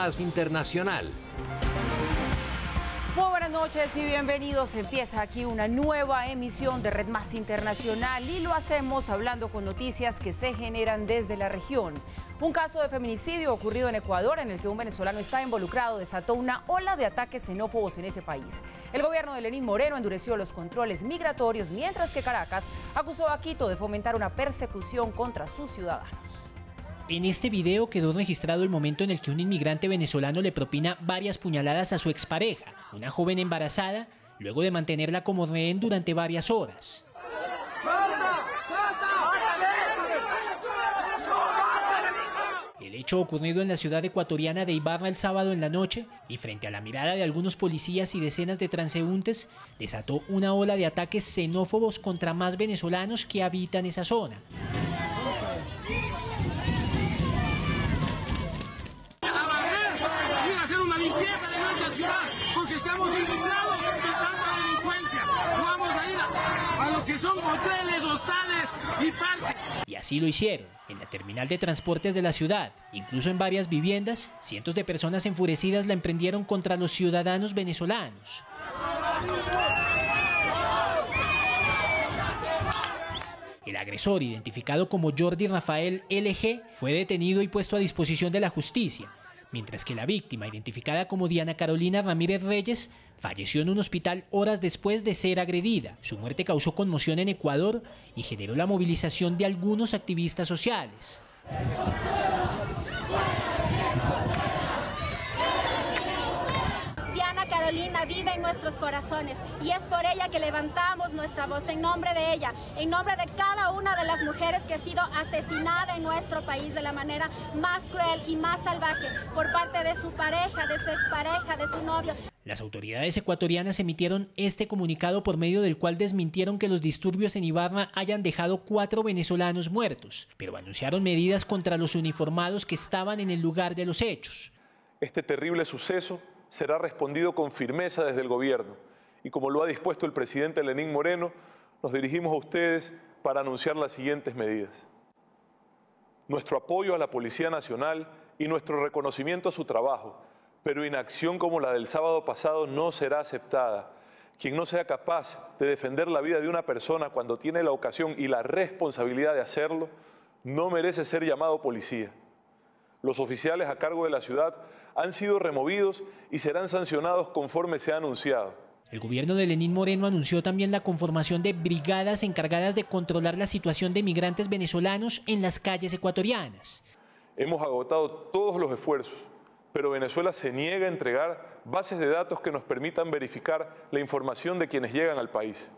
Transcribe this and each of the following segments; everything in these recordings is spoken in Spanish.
Más Internacional. Muy buenas noches y bienvenidos. Empieza aquí una nueva emisión de Red Más Internacional y lo hacemos hablando con noticias que se generan desde la región. Un caso de feminicidio ocurrido en Ecuador en el que un venezolano está involucrado desató una ola de ataques xenófobos en ese país. El gobierno de Lenín Moreno endureció los controles migratorios, mientras que Caracas acusó a Quito de fomentar una persecución contra sus ciudadanos. En este video quedó registrado el momento en el que un inmigrante venezolano le propina varias puñaladas a su expareja, una joven embarazada, luego de mantenerla como rehén durante varias horas. El hecho ocurrido en la ciudad ecuatoriana de Ibarra el sábado en la noche y frente a la mirada de algunos policías y decenas de transeúntes desató una ola de ataques xenófobos contra más venezolanos que habitan esa zona. Hacer una limpieza de nuestra ciudad porque estamos indignados de tanta delincuencia. No vamos a ir a lo que son hoteles, hostales y parques. Y así lo hicieron. En la terminal de transportes de la ciudad, incluso en varias viviendas, cientos de personas enfurecidas la emprendieron contra los ciudadanos venezolanos. El agresor, identificado como Jordi Rafael LG, fue detenido y puesto a disposición de la justicia, mientras que la víctima, identificada como Diana Carolina Ramírez Reyes, falleció en un hospital horas después de ser agredida. Su muerte causó conmoción en Ecuador y generó la movilización de algunos activistas sociales. Diana Carolina vive en nuestros corazones y es por ella que levantamos nuestra voz en nombre de ella, en nombre de cada una de las mujeres que ha sido asesinada en nuestro país de la manera más cruel y más salvaje por parte de su pareja, de su expareja, de su novio. Las autoridades ecuatorianas emitieron este comunicado por medio del cual desmintieron que los disturbios en Ibarra hayan dejado 4 venezolanos muertos, pero anunciaron medidas contra los uniformados que estaban en el lugar de los hechos. Este terrible suceso será respondido con firmeza desde el gobierno y como lo ha dispuesto el presidente Lenín Moreno, nos dirigimos a ustedes para anunciar las siguientes medidas. Nuestro apoyo a la Policía Nacional y nuestro reconocimiento a su trabajo, pero inacción como la del sábado pasado no será aceptada. Quien no sea capaz de defender la vida de una persona cuando tiene la ocasión y la responsabilidad de hacerlo, no merece ser llamado policía. Los oficiales a cargo de la ciudad han sido removidos y serán sancionados conforme se ha anunciado. El gobierno de Lenín Moreno anunció también la conformación de brigadas encargadas de controlar la situación de migrantes venezolanos en las calles ecuatorianas. Hemos agotado todos los esfuerzos, pero Venezuela se niega a entregar bases de datos que nos permitan verificar la información de quienes llegan al país.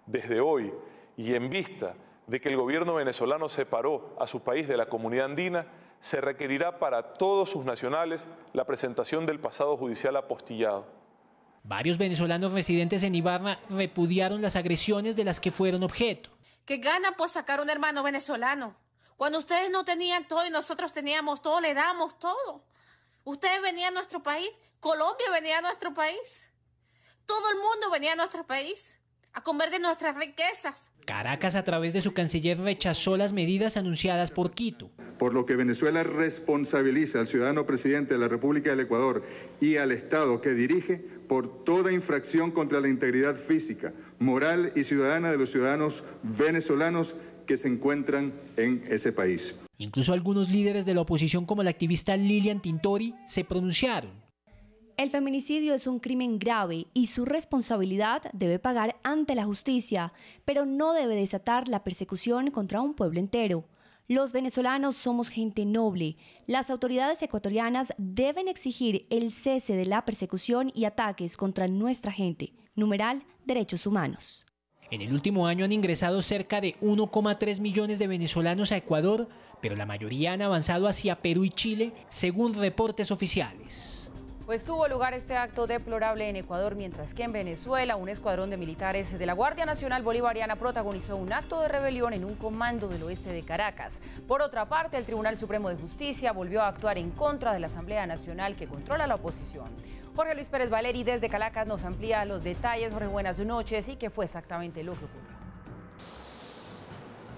Desde hoy, y en vista de que el gobierno venezolano separó a su país de la comunidad andina, se requerirá para todos sus nacionales la presentación del pasado judicial apostillado. Varios venezolanos residentes en Ibarra repudiaron las agresiones de las que fueron objeto. Que ganan por sacar un hermano venezolano. Cuando ustedes no tenían todo y nosotros teníamos todo, le damos todo. Ustedes venían a nuestro país, Colombia venía a nuestro país, todo el mundo venía a nuestro país a comer de nuestras riquezas. Caracas, a través de su canciller, rechazó las medidas anunciadas por Quito. Por lo que Venezuela responsabiliza al ciudadano presidente de la República del Ecuador y al Estado que dirige por toda infracción contra la integridad física, moral y ciudadana de los ciudadanos venezolanos que se encuentran en ese país. Incluso algunos líderes de la oposición, como la activista Lilian Tintori, se pronunciaron. El feminicidio es un crimen grave y su responsabilidad debe pagar ante la justicia, pero no debe desatar la persecución contra un pueblo entero. Los venezolanos somos gente noble. Las autoridades ecuatorianas deben exigir el cese de la persecución y ataques contra nuestra gente. Numeral Derechos Humanos. En el último año han ingresado cerca de 1,3 millones de venezolanos a Ecuador, pero la mayoría han avanzado hacia Perú y Chile, según reportes oficiales. Pues tuvo lugar este acto deplorable en Ecuador, mientras que en Venezuela un escuadrón de militares de la Guardia Nacional Bolivariana protagonizó un acto de rebelión en un comando del oeste de Caracas. Por otra parte, el Tribunal Supremo de Justicia volvió a actuar en contra de la Asamblea Nacional que controla la oposición. Jorge Luis Pérez Valeri desde Caracas nos amplía los detalles. Jorge, buenas noches. ¿Y qué fue exactamente lo que ocurrió?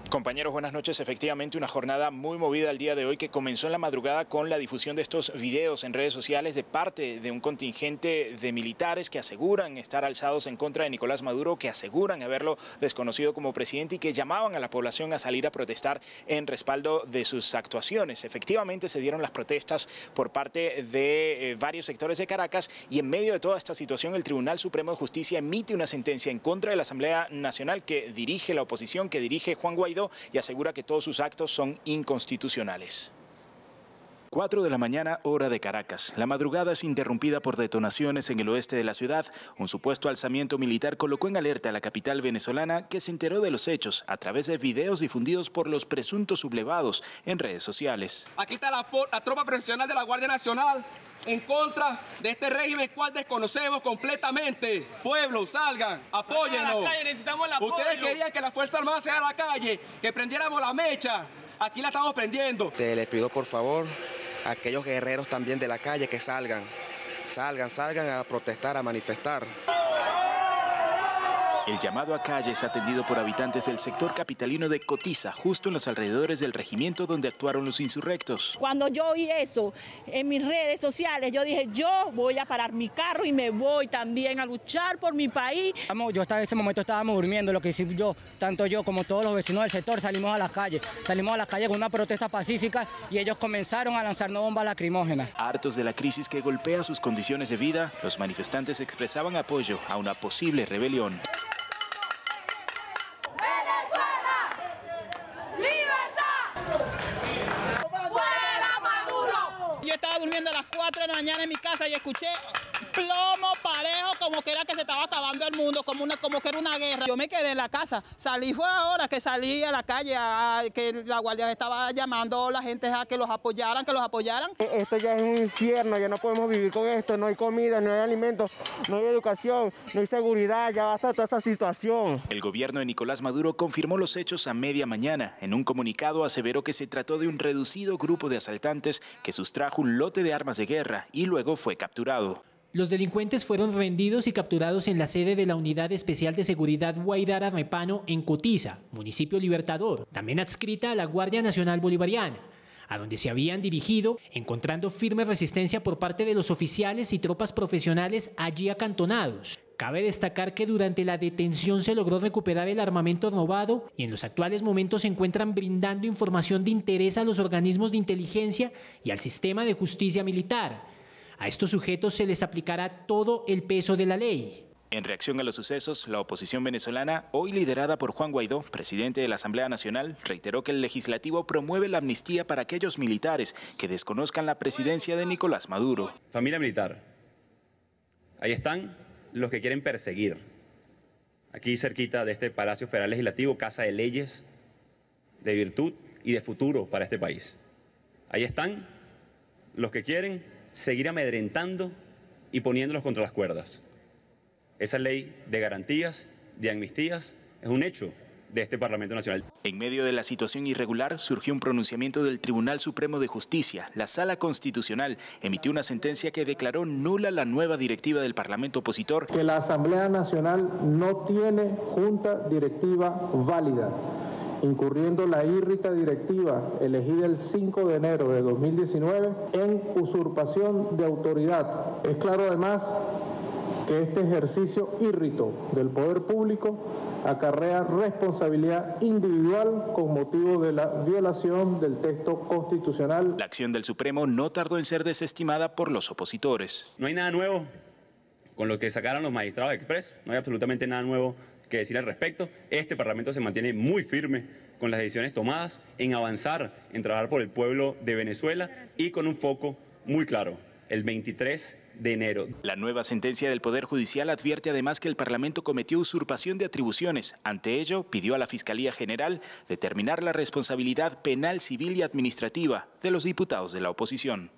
Compañeros, buenas noches. Efectivamente, una jornada muy movida el día de hoy que comenzó en la madrugada con la difusión de estos videos en redes sociales de parte de un contingente de militares que aseguran estar alzados en contra de Nicolás Maduro, que aseguran haberlo desconocido como presidente y que llamaban a la población a salir a protestar en respaldo de sus actuaciones. Efectivamente, se dieron las protestas por parte de varios sectores de Caracas y en medio de toda esta situación el Tribunal Supremo de Justicia emite una sentencia en contra de la Asamblea Nacional que dirige la oposición, que dirige Juan Guaidó, y asegura que todos sus actos son inconstitucionales. 4 de la mañana, hora de Caracas. La madrugada es interrumpida por detonaciones en el oeste de la ciudad. Un supuesto alzamiento militar colocó en alerta a la capital venezolana, que se enteró de los hechos a través de videos difundidos por los presuntos sublevados en redes sociales. Aquí está la tropa profesional de la Guardia Nacional en contra de este régimen cual desconocemos completamente. Pueblo, salgan, apóyennos. A la calle, necesitamos el apoyo. Ustedes querían que la Fuerza Armada sea a la calle, que prendiéramos la mecha. Aquí la estamos prendiendo. Les pido por favor a aquellos guerreros también de la calle que salgan a protestar, a manifestar. El llamado a calle es atendido por habitantes del sector capitalino de Cotiza, justo en los alrededores del regimiento donde actuaron los insurrectos. Cuando yo oí eso en mis redes sociales, yo dije, yo voy a parar mi carro y me voy también a luchar por mi país. Yo en ese momento estábamos durmiendo, lo que hice yo, tanto yo como todos los vecinos del sector, salimos a las calles con una protesta pacífica y ellos comenzaron a lanzarnos bombas lacrimógenas. Hartos de la crisis que golpea sus condiciones de vida, los manifestantes expresaban apoyo a una posible rebelión. Yo estaba durmiendo a las 4 de la mañana en mi casa y escuché plomo parejo, como que era que se estaba acabando el mundo, como que era una guerra. Yo me quedé en la casa, salí fue ahora que salí a la calle, que la guardia estaba llamando a la gente a que los apoyaran, Esto ya es un infierno, ya no podemos vivir con esto, no hay comida, no hay alimentos, no hay educación, no hay seguridad, ya basta toda esa situación. El gobierno de Nicolás Maduro confirmó los hechos a media mañana. En un comunicado aseveró que se trató de un reducido grupo de asaltantes que sustrajo un lote de armas de guerra y luego fue capturado. Los delincuentes fueron rendidos y capturados en la sede de la Unidad Especial de Seguridad Guaidara Repano en Cotiza, municipio Libertador, también adscrita a la Guardia Nacional Bolivariana, a donde se habían dirigido, encontrando firme resistencia por parte de los oficiales y tropas profesionales allí acantonados. Cabe destacar que durante la detención se logró recuperar el armamento robado y en los actuales momentos se encuentran brindando información de interés a los organismos de inteligencia y al sistema de justicia militar. A estos sujetos se les aplicará todo el peso de la ley. En reacción a los sucesos, la oposición venezolana, hoy liderada por Juan Guaidó, presidente de la Asamblea Nacional, reiteró que el legislativo promueve la amnistía para aquellos militares que desconozcan la presidencia de Nicolás Maduro. Familia militar, ahí están los que quieren perseguir. Aquí cerquita de este Palacio Federal Legislativo, casa de leyes, de virtud y de futuro para este país. Ahí están los que quieren seguir amedrentando y poniéndolos contra las cuerdas. Esa ley de garantías, de amnistías, es un hecho de este Parlamento Nacional. En medio de la situación irregular surgió un pronunciamiento del Tribunal Supremo de Justicia. La Sala Constitucional emitió una sentencia que declaró nula la nueva directiva del Parlamento opositor. Que la Asamblea Nacional no tiene junta directiva válida, incurriendo la írrita directiva elegida el 5 de enero de 2019 en usurpación de autoridad. Es claro además que este ejercicio írrito del poder público acarrea responsabilidad individual con motivo de la violación del texto constitucional. La acción del Supremo no tardó en ser desestimada por los opositores. No hay nada nuevo con lo que sacaron los magistrados express, no hay absolutamente nada nuevo que decir al respecto. Este Parlamento se mantiene muy firme con las decisiones tomadas en avanzar, en trabajar por el pueblo de Venezuela y con un foco muy claro, el 23 de enero. La nueva sentencia del Poder Judicial advierte además que el Parlamento cometió usurpación de atribuciones. Ante ello, pidió a la Fiscalía General determinar la responsabilidad penal, civil y administrativa de los diputados de la oposición.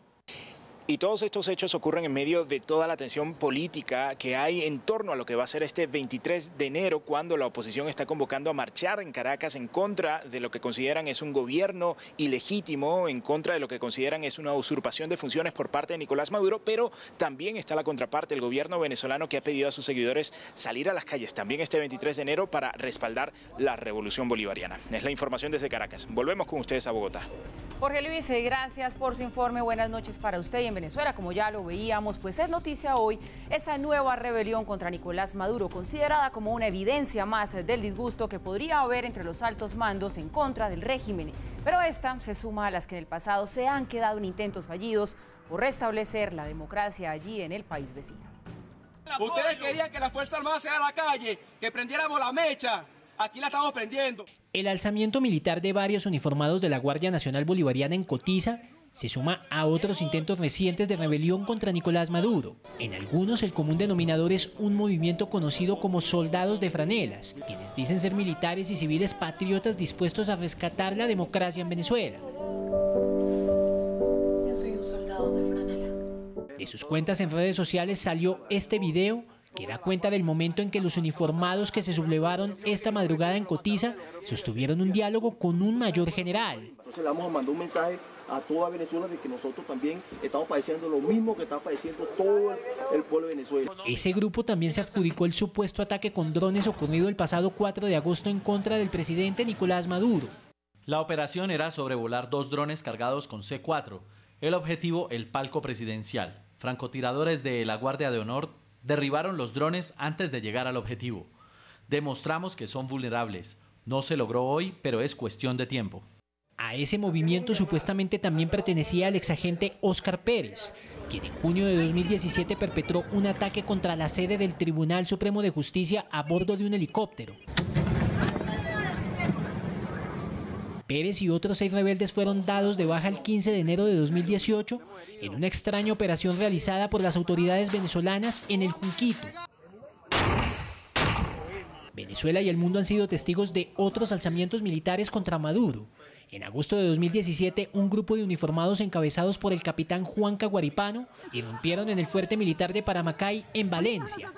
Y todos estos hechos ocurren en medio de toda la tensión política que hay en torno a lo que va a ser este 23 de enero, cuando la oposición está convocando a marchar en Caracas en contra de lo que consideran es un gobierno ilegítimo, en contra de lo que consideran es una usurpación de funciones por parte de Nicolás Maduro, pero también está la contraparte, el gobierno venezolano, que ha pedido a sus seguidores salir a las calles también este 23 de enero para respaldar la revolución bolivariana. Es la información desde Caracas. Volvemos con ustedes a Bogotá. Jorge Luis, gracias por su informe. Buenas noches para usted. Y en Venezuela, como ya lo veíamos, pues es noticia hoy esa nueva rebelión contra Nicolás Maduro, considerada como una evidencia más del disgusto que podría haber entre los altos mandos en contra del régimen. Pero esta se suma a las que en el pasado se han quedado en intentos fallidos por restablecer la democracia allí en el país vecino. Ustedes querían que la Fuerza Armada sea a la calle, que prendiéramos la mecha. Aquí la estamos prendiendo. El alzamiento militar de varios uniformados de la Guardia Nacional Bolivariana en Cotiza se suma a otros intentos recientes de rebelión contra Nicolás Maduro. En algunos el común denominador es un movimiento conocido como soldados de franelas, quienes dicen ser militares y civiles patriotas dispuestos a rescatar la democracia en Venezuela. Yo soy un soldado de franela. De sus cuentas en redes sociales salió este video que da cuenta del momento en que los uniformados que se sublevaron esta madrugada en Cotiza sostuvieron un diálogo con un mayor general. Entonces le vamos a mandar un mensaje a toda Venezuela de que nosotros también estamos padeciendo lo mismo que está padeciendo todo el pueblo de Venezuela. Ese grupo también se adjudicó el supuesto ataque con drones ocurrido el pasado 4 de agosto en contra del presidente Nicolás Maduro. La operación era sobrevolar 2 drones cargados con C4. El objetivo, el palco presidencial. Francotiradores de la Guardia de Honor derribaron los drones antes de llegar al objetivo. Demostramos que son vulnerables. No se logró hoy, pero es cuestión de tiempo. A ese movimiento supuestamente también pertenecía el exagente Óscar Pérez, quien en junio de 2017 perpetró un ataque contra la sede del Tribunal Supremo de Justicia a bordo de un helicóptero. Pérez y otros 6 rebeldes fueron dados de baja el 15 de enero de 2018 en una extraña operación realizada por las autoridades venezolanas en el Junquito. Venezuela y el mundo han sido testigos de otros alzamientos militares contra Maduro. En agosto de 2017, un grupo de uniformados encabezados por el capitán Juan Caguaripano irrumpieron en el fuerte militar de Paramacay, en Valencia.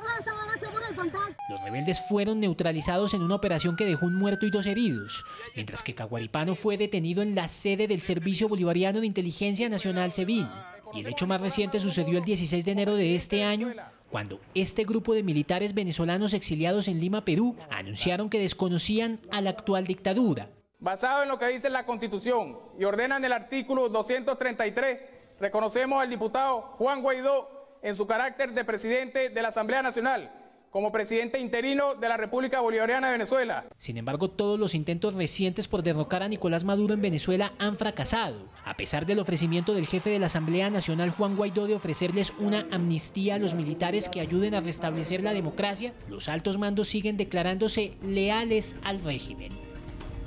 Los rebeldes fueron neutralizados en una operación que dejó un muerto y 2 heridos, mientras que Caguaripano fue detenido en la sede del Servicio Bolivariano de Inteligencia Nacional, SEBIN. Y el hecho más reciente sucedió el 16 de enero de este año, cuando este grupo de militares venezolanos exiliados en Lima, Perú, anunciaron que desconocían a la actual dictadura. Basado en lo que dice la Constitución y ordenan el artículo 233, reconocemos al diputado Juan Guaidó en su carácter de presidente de la Asamblea Nacional, como presidente interino de la República Bolivariana de Venezuela. Sin embargo, todos los intentos recientes por derrocar a Nicolás Maduro en Venezuela han fracasado. A pesar del ofrecimiento del jefe de la Asamblea Nacional, Juan Guaidó, de ofrecerles una amnistía a los militares que ayuden a restablecer la democracia, los altos mandos siguen declarándose leales al régimen.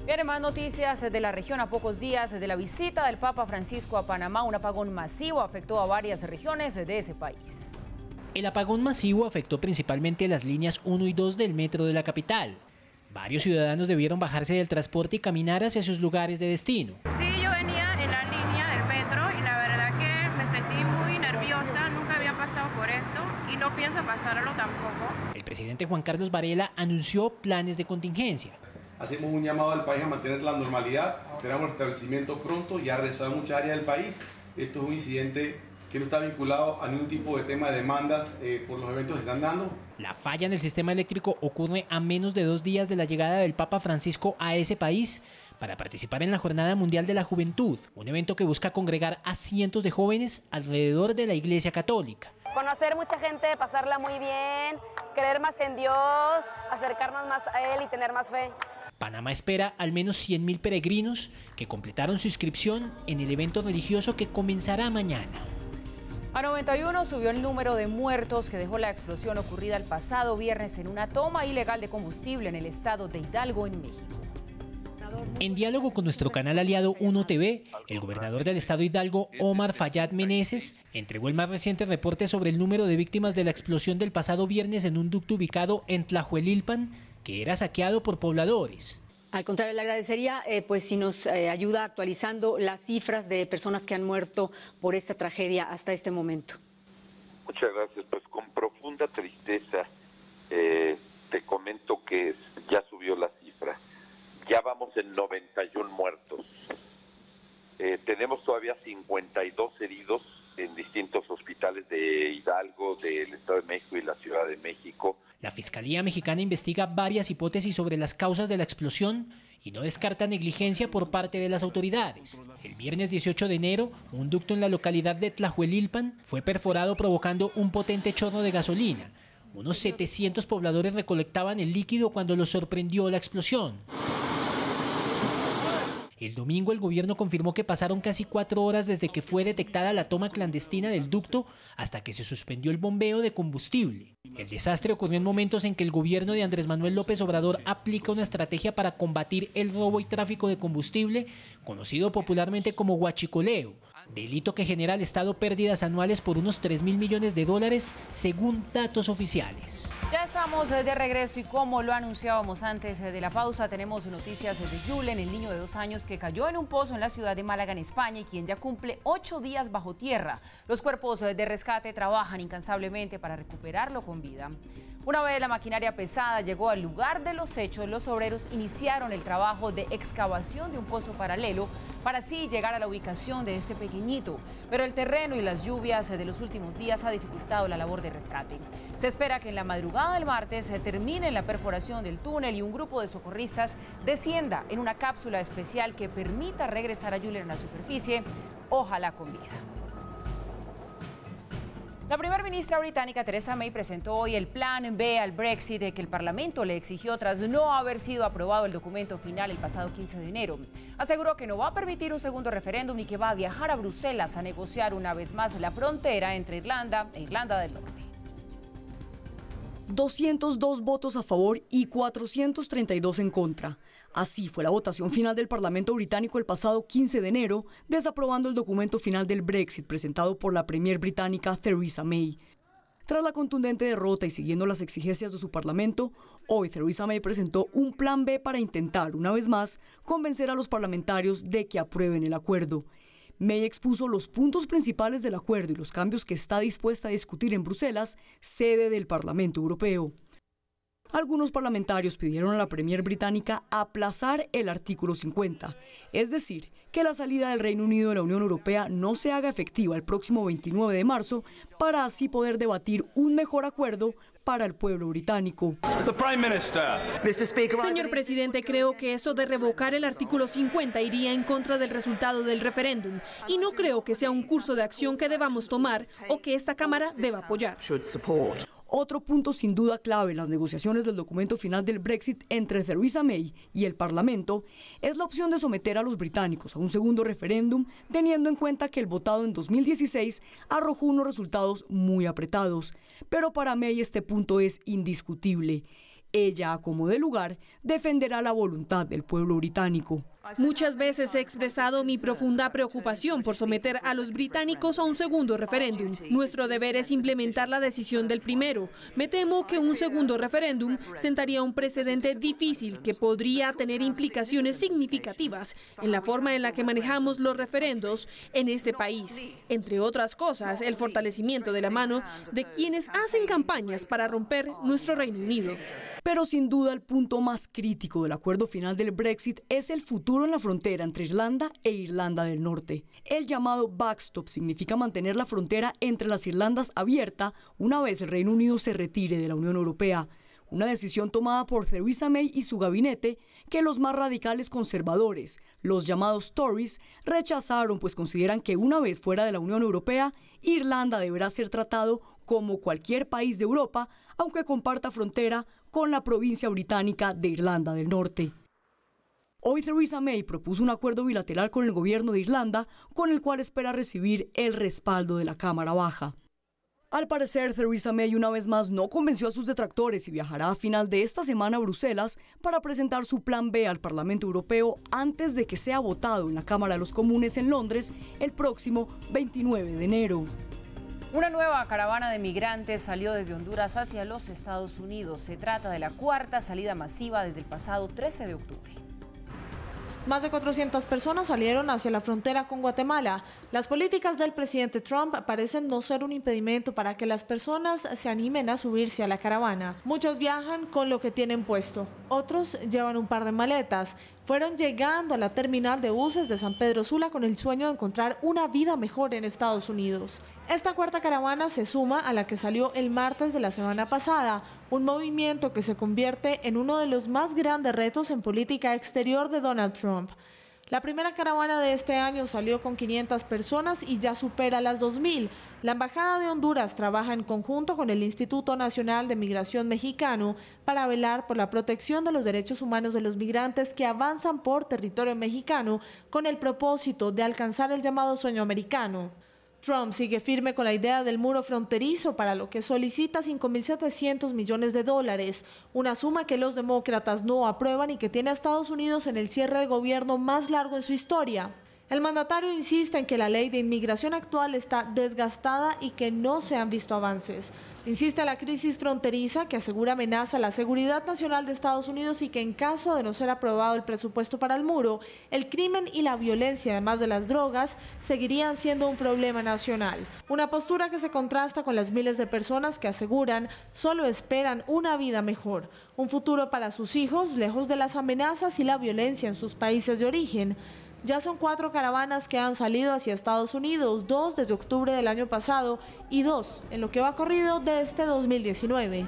Bien, más noticias de la región. A pocos días de la visita del Papa Francisco a Panamá, un apagón masivo afectó a varias regiones de ese país. El apagón masivo afectó principalmente las líneas 1 y 2 del metro de la capital. Varios ciudadanos debieron bajarse del transporte y caminar hacia sus lugares de destino. Sí, yo venía en la línea del metro y la verdad que me sentí muy nerviosa, nunca había pasado por esto y no pienso pasarlo tampoco. El presidente Juan Carlos Varela anunció planes de contingencia. Hacemos un llamado al país a mantener la normalidad, esperamos el restablecimiento pronto, ya ha regresado en muchas áreas del país. Esto es un incidente que no está vinculado a ningún tipo de tema de demandas por los eventos que se están dando. La falla en el sistema eléctrico ocurre a menos de 2 días de la llegada del Papa Francisco a ese país para participar en la Jornada Mundial de la Juventud, un evento que busca congregar a cientos de jóvenes alrededor de la Iglesia Católica. Conocer mucha gente, pasarla muy bien, creer más en Dios, acercarnos más a Él y tener más fe. Panamá espera al menos 100.000 peregrinos que completaron su inscripción en el evento religioso que comenzará mañana. A 91 subió el número de muertos que dejó la explosión ocurrida el pasado viernes en una toma ilegal de combustible en el estado de Hidalgo, en México. En diálogo con nuestro canal aliado 1TV, el gobernador del estado Hidalgo, Omar Fayad Meneses, entregó el más reciente reporte sobre el número de víctimas de la explosión del pasado viernes en un ducto ubicado en Tlahuelilpan, que era saqueado por pobladores. Al contrario, le agradecería pues si nos ayuda actualizando las cifras de personas que han muerto por esta tragedia hasta este momento. Muchas gracias. Pues con profunda tristeza te comento que ya subió la cifra. Ya vamos en 91 muertos. Tenemos todavía 52 heridos en distintos hospitales de Hidalgo, del Estado de México y la Ciudad de México. La Fiscalía Mexicana investiga varias hipótesis sobre las causas de la explosión y no descarta negligencia por parte de las autoridades. El viernes 18 de enero, un ducto en la localidad de Tlahuelilpan fue perforado provocando un potente chorro de gasolina. Unos 700 pobladores recolectaban el líquido cuando los sorprendió la explosión. El domingo el gobierno confirmó que pasaron casi 4 horas desde que fue detectada la toma clandestina del ducto hasta que se suspendió el bombeo de combustible. El desastre ocurrió en momentos en que el gobierno de Andrés Manuel López Obrador aplica una estrategia para combatir el robo y tráfico de combustible, conocido popularmente como huachicoleo, delito que genera al Estado pérdidas anuales por unos 3.000 millones de dólares, según datos oficiales. Ya estamos de regreso y como lo anunciábamos antes de la pausa, tenemos noticias de Julen, el niño de 2 años que cayó en un pozo en la ciudad de Málaga, en España, y quien ya cumple 8 días bajo tierra. Los cuerpos de rescate trabajan incansablemente para recuperarlo con vida. Una vez la maquinaria pesada llegó al lugar de los hechos, los obreros iniciaron el trabajo de excavación de un pozo paralelo para así llegar a la ubicación de este pequeñito. Pero el terreno y las lluvias de los últimos días ha dificultado la labor de rescate. Se espera que en la madrugada del martes se termine la perforación del túnel y un grupo de socorristas descienda en una cápsula especial que permita regresar a Julen a la superficie, ojalá con vida. La primera ministra británica Theresa May presentó hoy el plan B al Brexit que el Parlamento le exigió tras no haber sido aprobado el documento final el pasado 15 de enero. Aseguró que no va a permitir un segundo referéndum y que va a viajar a Bruselas a negociar una vez más la frontera entre Irlanda e Irlanda del Norte. 202 votos a favor y 432 en contra. Así fue la votación final del Parlamento británico el pasado 15 de enero, desaprobando el documento final del Brexit presentado por la premier británica Theresa May. Tras la contundente derrota y siguiendo las exigencias de su Parlamento, hoy Theresa May presentó un plan B para intentar, una vez más, convencer a los parlamentarios de que aprueben el acuerdo. May expuso los puntos principales del acuerdo y los cambios que está dispuesta a discutir en Bruselas, sede del Parlamento Europeo. Algunos parlamentarios pidieron a la premier británica aplazar el artículo 50, es decir, que la salida del Reino Unido de la Unión Europea no se haga efectiva el próximo 29 de marzo para así poder debatir un mejor acuerdo para el pueblo británico. Señor presidente, creo que eso de revocar el artículo 50 iría en contra del resultado del referéndum y no creo que sea un curso de acción que debamos tomar o que esta Cámara deba apoyar. Otro punto sin duda clave en las negociaciones del documento final del Brexit entre Theresa May y el Parlamento es la opción de someter a los británicos a un segundo referéndum, teniendo en cuenta que el votado en 2016 arrojó unos resultados muy apretados. Pero para May este punto es indiscutible. Ella, a como de lugar, defenderá la voluntad del pueblo británico. Muchas veces he expresado mi profunda preocupación por someter a los británicos a un segundo referéndum. Nuestro deber es implementar la decisión del primero. Me temo que un segundo referéndum sentaría un precedente difícil que podría tener implicaciones significativas en la forma en la que manejamos los referendos en este país. Entre otras cosas, el fortalecimiento de la mano de quienes hacen campañas para romper nuestro Reino Unido. Pero sin duda el punto más crítico del acuerdo final del Brexit es el futuro en la frontera entre Irlanda e Irlanda del Norte. El llamado backstop significa mantener la frontera entre las Irlandas abierta una vez el Reino Unido se retire de la Unión Europea. Una decisión tomada por Theresa May y su gabinete que los más radicales conservadores, los llamados Tories, rechazaron, pues consideran que una vez fuera de la Unión Europea, Irlanda deberá ser tratado como cualquier país de Europa, aunque comparta frontera con la provincia británica de Irlanda del Norte. Hoy Theresa May propuso un acuerdo bilateral con el gobierno de Irlanda, con el cual espera recibir el respaldo de la Cámara Baja. Al parecer, Theresa May una vez más no convenció a sus detractores y viajará a final de esta semana a Bruselas para presentar su plan B al Parlamento Europeo antes de que sea votado en la Cámara de los Comunes en Londres el próximo 29 de enero. Una nueva caravana de migrantes salió desde Honduras hacia los Estados Unidos. Se trata de la cuarta salida masiva desde el pasado 13 de octubre. Más de 400 personas salieron hacia la frontera con Guatemala. Las políticas del presidente Trump parecen no ser un impedimento para que las personas se animen a subirse a la caravana. Muchos viajan con lo que tienen puesto, otros llevan un par de maletas. Fueron llegando a la terminal de buses de San Pedro Sula con el sueño de encontrar una vida mejor en Estados Unidos. Esta cuarta caravana se suma a la que salió el martes de la semana pasada, un movimiento que se convierte en uno de los más grandes retos en política exterior de Donald Trump. La primera caravana de este año salió con 500 personas y ya supera las 2.000. La Embajada de Honduras trabaja en conjunto con el Instituto Nacional de Migración Mexicano para velar por la protección de los derechos humanos de los migrantes que avanzan por territorio mexicano con el propósito de alcanzar el llamado sueño americano. Trump sigue firme con la idea del muro fronterizo, para lo que solicita $5.700 millones, una suma que los demócratas no aprueban y que tiene a Estados Unidos en el cierre de gobierno más largo en su historia. El mandatario insiste en que la ley de inmigración actual está desgastada y que no se han visto avances. Insiste en la crisis fronteriza, que asegura amenaza la seguridad nacional de Estados Unidos y que en caso de no ser aprobado el presupuesto para el muro, el crimen y la violencia, además de las drogas, seguirían siendo un problema nacional. Una postura que se contrasta con las miles de personas que aseguran solo esperan una vida mejor, un futuro para sus hijos, lejos de las amenazas y la violencia en sus países de origen. Ya son 4 caravanas que han salido hacia Estados Unidos, 2 desde octubre del año pasado y 2 en lo que va corrido de este 2019.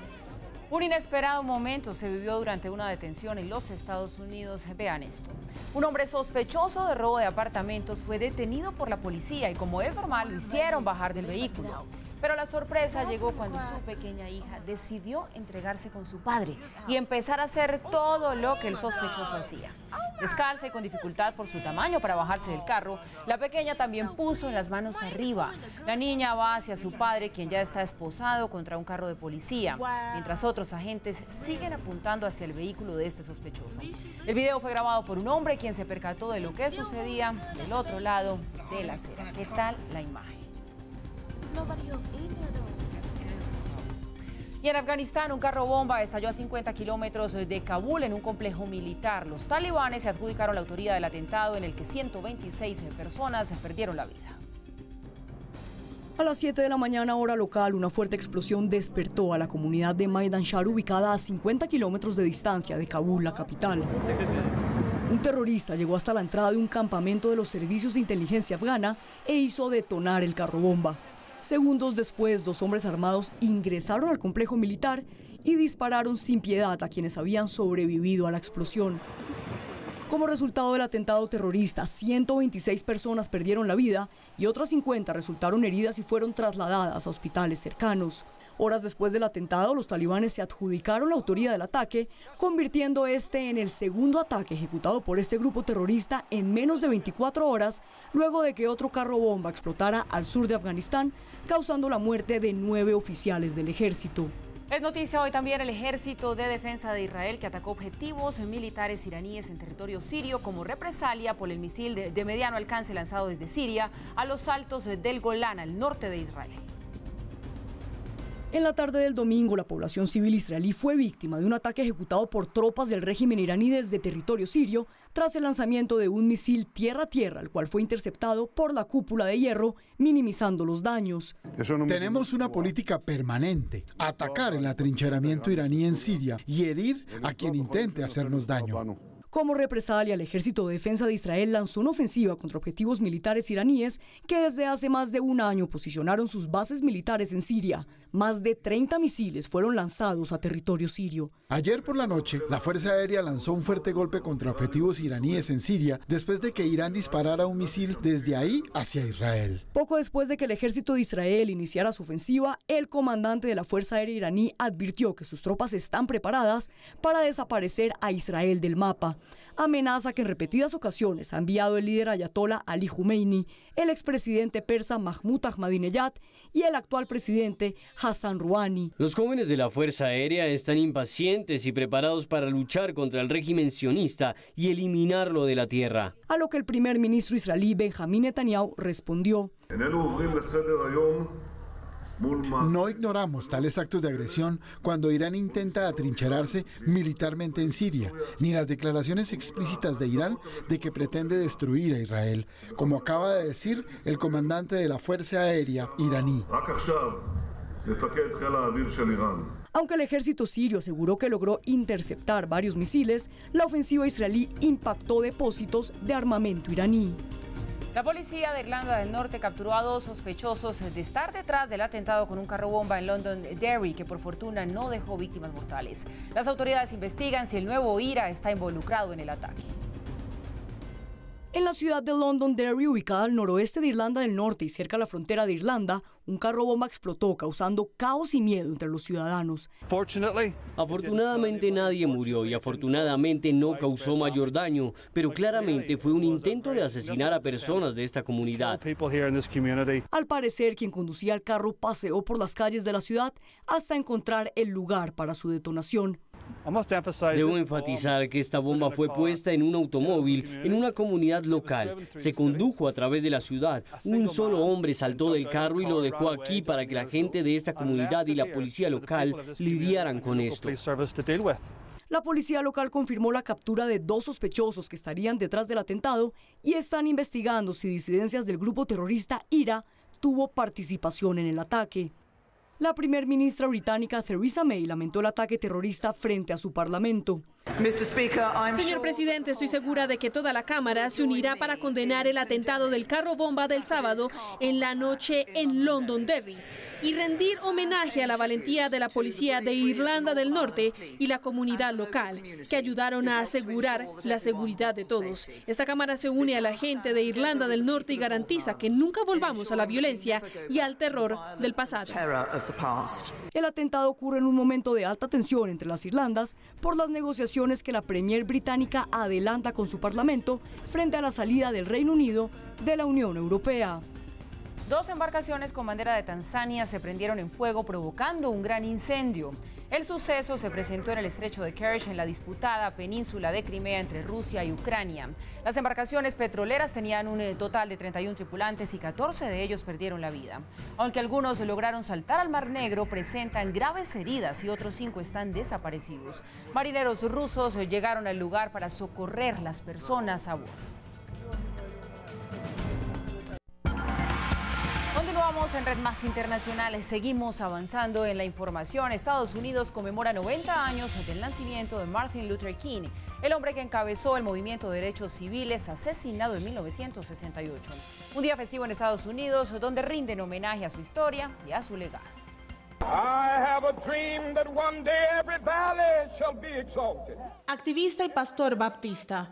Un inesperado momento se vivió durante una detención en los Estados Unidos. Vean esto. Un hombre sospechoso de robo de apartamentos fue detenido por la policía y, como es normal, lo hicieron bajar del vehículo. Pero la sorpresa llegó cuando su pequeña hija decidió entregarse con su padre y empezar a hacer todo lo que el sospechoso hacía. Descalza y con dificultad por su tamaño para bajarse del carro, la pequeña también puso las manos arriba. La niña va hacia su padre, quien ya está esposado contra un carro de policía, mientras otros agentes siguen apuntando hacia el vehículo de este sospechoso. El video fue grabado por un hombre quien se percató de lo que sucedía del otro lado de la acera. ¿Qué tal la imagen? Y en Afganistán, un carro bomba estalló a 50 kilómetros de Kabul en un complejo militar. Los talibanes se adjudicaron la autoría del atentado en el que 126 personas perdieron la vida. A las 7 de la mañana, hora local, una fuerte explosión despertó a la comunidad de Maidan Shar, ubicada a 50 kilómetros de distancia de Kabul, la capital. Un terrorista llegó hasta la entrada de un campamento de los servicios de inteligencia afgana e hizo detonar el carro bomba. Segundos después, 2 hombres armados ingresaron al complejo militar y dispararon sin piedad a quienes habían sobrevivido a la explosión. Como resultado del atentado terrorista, 126 personas perdieron la vida y otras 50 resultaron heridas y fueron trasladadas a hospitales cercanos. Horas después del atentado, los talibanes se adjudicaron la autoría del ataque, convirtiendo este en el segundo ataque ejecutado por este grupo terrorista en menos de 24 horas, luego de que otro carro bomba explotara al sur de Afganistán, causando la muerte de 9 oficiales del ejército. Es noticia hoy también el Ejército de Defensa de Israel, que atacó objetivos militares iraníes en territorio sirio como represalia por el misil de mediano alcance lanzado desde Siria a los altos del Golán, al norte de Israel. En la tarde del domingo, la población civil israelí fue víctima de un ataque ejecutado por tropas del régimen iraní desde territorio sirio tras el lanzamiento de un misil tierra-tierra, el cual fue interceptado por la cúpula de hierro, minimizando los daños. Tenemos una política permanente: atacar el atrincheramiento iraní en Siria y herir a quien intente hacernos daño. Como represalia, el Ejército de Defensa de Israel lanzó una ofensiva contra objetivos militares iraníes que desde hace más de un año posicionaron sus bases militares en Siria. Más de 30 misiles fueron lanzados a territorio sirio. Ayer por la noche, la Fuerza Aérea lanzó un fuerte golpe contra objetivos iraníes en Siria después de que Irán disparara un misil desde ahí hacia Israel. Poco después de que el ejército de Israel iniciara su ofensiva, el comandante de la Fuerza Aérea iraní advirtió que sus tropas están preparadas para desaparecer a Israel del mapa. Amenaza que en repetidas ocasiones ha enviado el líder ayatolá Ali Khomeini, el expresidente persa Mahmoud Ahmadinejad y el actual presidente Hassan Rouhani. Los jóvenes de la Fuerza Aérea están impacientes y preparados para luchar contra el régimen sionista y eliminarlo de la tierra. A lo que el primer ministro israelí Benjamín Netanyahu respondió: No ignoramos tales actos de agresión cuando Irán intenta atrincherarse militarmente en Siria, ni las declaraciones explícitas de Irán de que pretende destruir a Israel, como acaba de decir el comandante de la Fuerza Aérea iraní. Aunque el ejército sirio aseguró que logró interceptar varios misiles, la ofensiva israelí impactó depósitos de armamento iraní. La policía de Irlanda del Norte capturó a 2 sospechosos de estar detrás del atentado con un carro bomba en Londonderry, que por fortuna no dejó víctimas mortales. Las autoridades investigan si el nuevo IRA está involucrado en el ataque. En la ciudad de Londonderry, ubicada al noroeste de Irlanda del Norte y cerca a la frontera de Irlanda, un carro bomba explotó, causando caos y miedo entre los ciudadanos. Afortunadamente nadie murió y afortunadamente no causó mayor daño, pero claramente fue un intento de asesinar a personas de esta comunidad. Al parecer, quien conducía el carro paseó por las calles de la ciudad hasta encontrar el lugar para su detonación. Debo enfatizar que esta bomba fue puesta en un automóvil en una comunidad local. Se condujo a través de la ciudad. Un solo hombre saltó del carro y lo dejó aquí para que la gente de esta comunidad y la policía local lidiaran con esto. La policía local confirmó la captura de 2 sospechosos que estarían detrás del atentado y están investigando si disidencias del grupo terrorista IRA tuvo participación en el ataque. La primer ministra británica Theresa May lamentó el ataque terrorista frente a su parlamento. Señor presidente, estoy segura de que toda la Cámara se unirá para condenar el atentado del carro bomba del sábado en la noche en Londonderry y rendir homenaje a la valentía de la policía de Irlanda del Norte y la comunidad local, que ayudaron a asegurar la seguridad de todos. Esta Cámara se une a la gente de Irlanda del Norte y garantiza que nunca volvamos a la violencia y al terror del pasado. El atentado ocurre en un momento de alta tensión entre las Irlandas por las negociaciones que la premier británica adelanta con su parlamento frente a la salida del Reino Unido de la Unión Europea. 2 embarcaciones con bandera de Tanzania se prendieron en fuego, provocando un gran incendio. El suceso se presentó en el estrecho de Kerch, en la disputada península de Crimea entre Rusia y Ucrania. Las embarcaciones petroleras tenían un total de 31 tripulantes y 14 de ellos perdieron la vida. Aunque algunos lograron saltar al Mar Negro, presentan graves heridas y otros 5 están desaparecidos. Marineros rusos llegaron al lugar para socorrer las personas a bordo. Continuamos en Red Más Internacional, seguimos avanzando en la información. Estados Unidos conmemora 90 años del nacimiento de Martin Luther King, el hombre que encabezó el movimiento de derechos civiles, asesinado en 1968. Un día festivo en Estados Unidos donde rinden homenaje a su historia y a su legado. Activista y pastor baptista.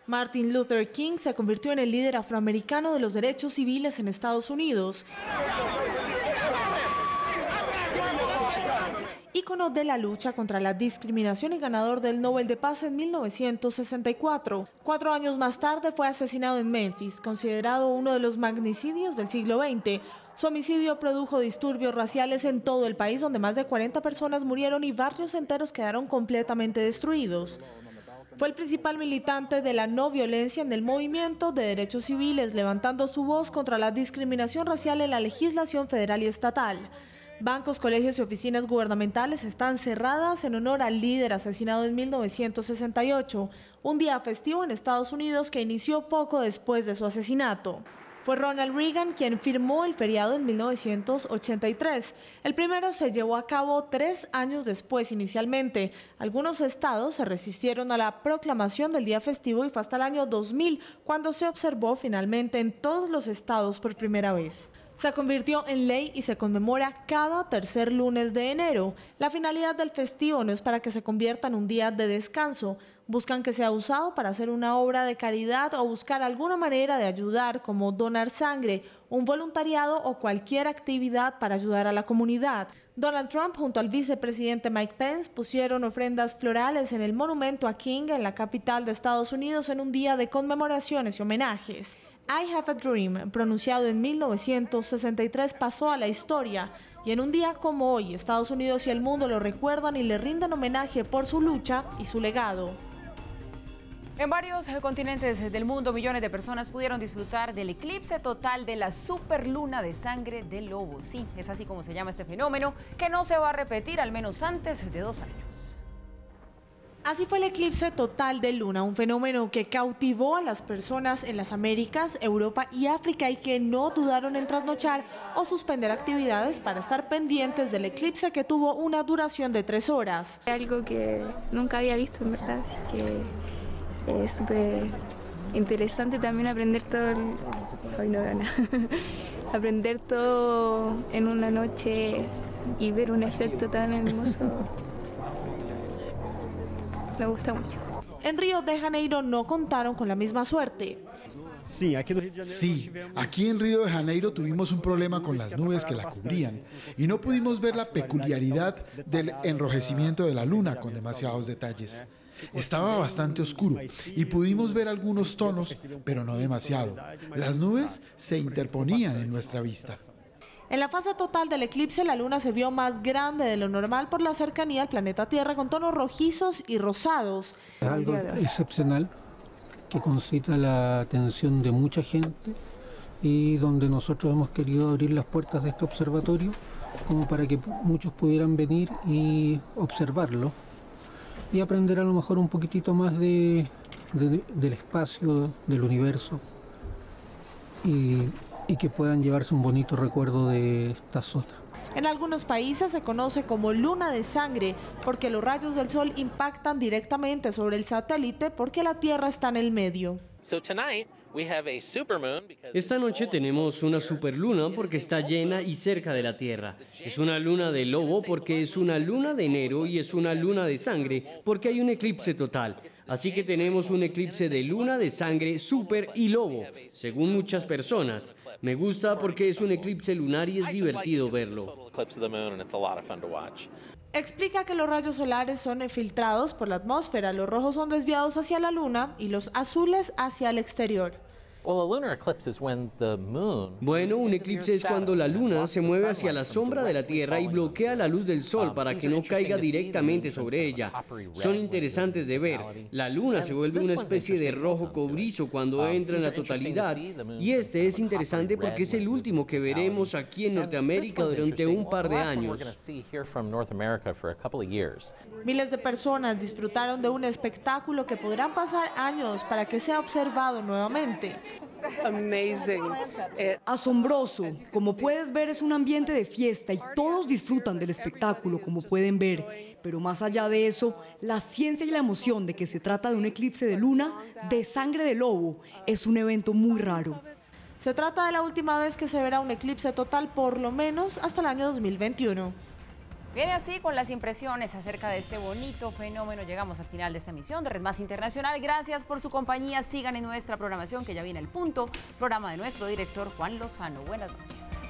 Martin Luther King se convirtió en el líder afroamericano de los derechos civiles en Estados Unidos. Ícono de la lucha contra la discriminación y ganador del Nobel de Paz en 1964. 4 años más tarde fue asesinado en Memphis, considerado uno de los magnicidios del siglo XX. Su homicidio produjo disturbios raciales en todo el país, donde más de 40 personas murieron y barrios enteros quedaron completamente destruidos. Fue el principal militante de la no violencia en el movimiento de derechos civiles, levantando su voz contra la discriminación racial en la legislación federal y estatal. Bancos, colegios y oficinas gubernamentales están cerradas en honor al líder asesinado en 1968, un día festivo en Estados Unidos que inició poco después de su asesinato. Fue Ronald Reagan quien firmó el feriado en 1983. El primero se llevó a cabo 3 años después inicialmente. Algunos estados se resistieron a la proclamación del día festivo y fue hasta el año 2000 cuando se observó finalmente en todos los estados por primera vez. Se convirtió en ley y se conmemora cada tercer lunes de enero. La finalidad del festivo no es para que se convierta en un día de descanso. Buscan que sea usado para hacer una obra de caridad o buscar alguna manera de ayudar, como donar sangre, un voluntariado o cualquier actividad para ayudar a la comunidad. Donald Trump junto al vicepresidente Mike Pence pusieron ofrendas florales en el monumento a King en la capital de Estados Unidos en un día de conmemoraciones y homenajes. I Have a Dream, pronunciado en 1963, pasó a la historia y en un día como hoy, Estados Unidos y el mundo lo recuerdan y le rinden homenaje por su lucha y su legado. En varios continentes del mundo, millones de personas pudieron disfrutar del eclipse total de la superluna de sangre de lobo. Sí, es así como se llama este fenómeno, que no se va a repetir al menos antes de 2 años. Así fue el eclipse total de luna, un fenómeno que cautivó a las personas en las Américas, Europa y África y que no dudaron en trasnochar o suspender actividades para estar pendientes del eclipse que tuvo una duración de 3 horas. Algo que nunca había visto, en verdad, así que es súper interesante también aprender todo, aprender todo en una noche y ver un efecto tan hermoso. Me gusta mucho. En Río de Janeiro no contaron con la misma suerte. Sí, aquí en Río de Janeiro tuvimos un problema con las nubes que la cubrían y no pudimos ver la peculiaridad del enrojecimiento de la luna con demasiados detalles. Estaba bastante oscuro y pudimos ver algunos tonos, pero no demasiado. Las nubes se interponían en nuestra vista. En la fase total del eclipse, la luna se vio más grande de lo normal por la cercanía al planeta Tierra, con tonos rojizos y rosados. Es algo excepcional que concita la atención de mucha gente y donde nosotros hemos querido abrir las puertas de este observatorio como para que muchos pudieran venir y observarlo y aprender a lo mejor un poquitito más del espacio, del universo y que puedan llevarse un bonito recuerdo de esta zona. En algunos países se conoce como luna de sangre porque los rayos del sol impactan directamente sobre el satélite porque la Tierra está en el medio. Esta noche tenemos una superluna porque está llena y cerca de la Tierra. Es una luna de lobo porque es una luna de enero y es una luna de sangre porque hay un eclipse total. Así que tenemos un eclipse de luna de sangre, super y lobo, según muchas personas. Me gusta porque es un eclipse lunar y es divertido verlo. Explica que los rayos solares son filtrados por la atmósfera, los rojos son desviados hacia la luna y los azules hacia el exterior. Bueno, un eclipse es cuando la luna se mueve hacia la sombra de la Tierra y bloquea la luz del sol para que no caiga directamente sobre ella. Son interesantes de ver. La luna se vuelve una especie de rojo cobrizo cuando entra en la totalidad y este es interesante porque es el último que veremos aquí en Norteamérica durante un par de años. Miles de personas disfrutaron de un espectáculo que podrán pasar años para que sea observado nuevamente. Asombroso. Como puedes ver, es un ambiente de fiesta y todos disfrutan del espectáculo, como pueden ver. Pero más allá de eso, la ciencia y la emoción de que se trata de un eclipse de luna de sangre de lobo es un evento muy raro. Se trata de la última vez que se verá un eclipse total, por lo menos hasta el año 2021. Viene así con las impresiones acerca de este bonito fenómeno. Llegamos al final de esta emisión de Red Más Internacional. Gracias por su compañía. Sigan en nuestra programación que ya viene El Punto, programa de nuestro director Juan Lozano. Buenas noches.